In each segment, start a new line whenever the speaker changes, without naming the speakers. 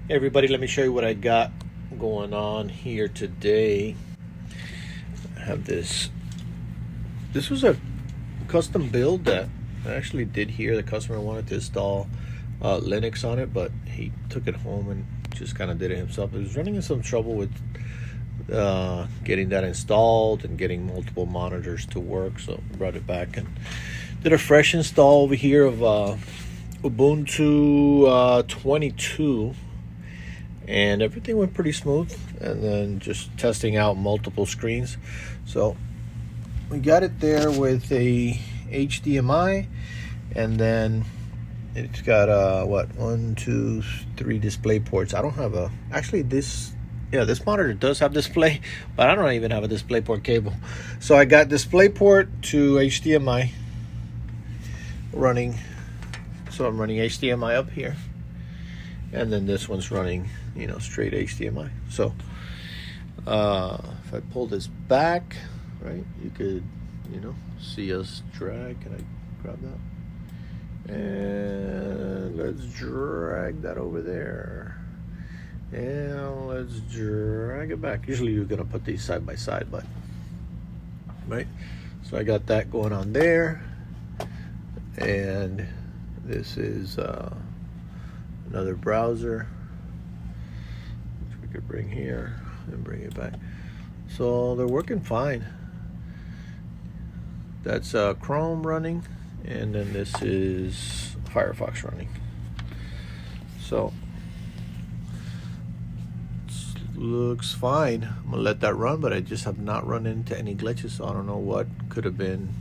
Hey everybody, let me show you what I got going on here today. I have this. This was a custom build that I actually did here. The customer wanted to install Linux on it, but he took it home and just kind of did it himself. He was running into some trouble with getting that installed and getting multiple monitors to work, so I brought it back and did a fresh install over here of Ubuntu 22. And everything went pretty smooth, and then just testing out multiple screens. So we got it there with a HDMI, and then it's got what, 1 2 3 display ports. I don't have a this monitor does have display, but I don't even have a display port cable. So I got display port to HDMI running. So I'm running HDMI up here, and then this one's running, straight HDMI. So if I pull this back, right, you could, see us drag. Can I grab that? And let's drag that over there. And let's drag it back. Usually you're gonna put these side by side, but right. So I got that going on there, and this is another browser, which we could bring here and bring it back. So they're working fine. That's Chrome running, and then this is Firefox running. So looks fine. I'm gonna let that run, but I just have not run into any glitches, so I don't know what could have been.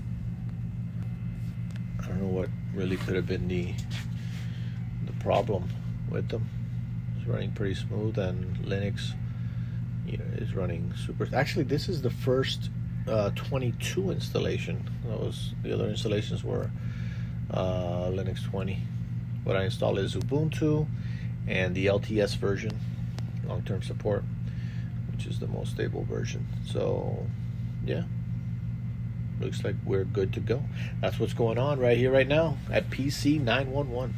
I don't know what really could have been the problem with them. It's running pretty smooth, and Linux is running super. Actually, this is the first 22 installation. The other installations were Linux 20. What I installed is Ubuntu and the LTS version, long-term support, which is the most stable version. So yeah, looks like we're good to go. That's what's going on right here right now at PC 911.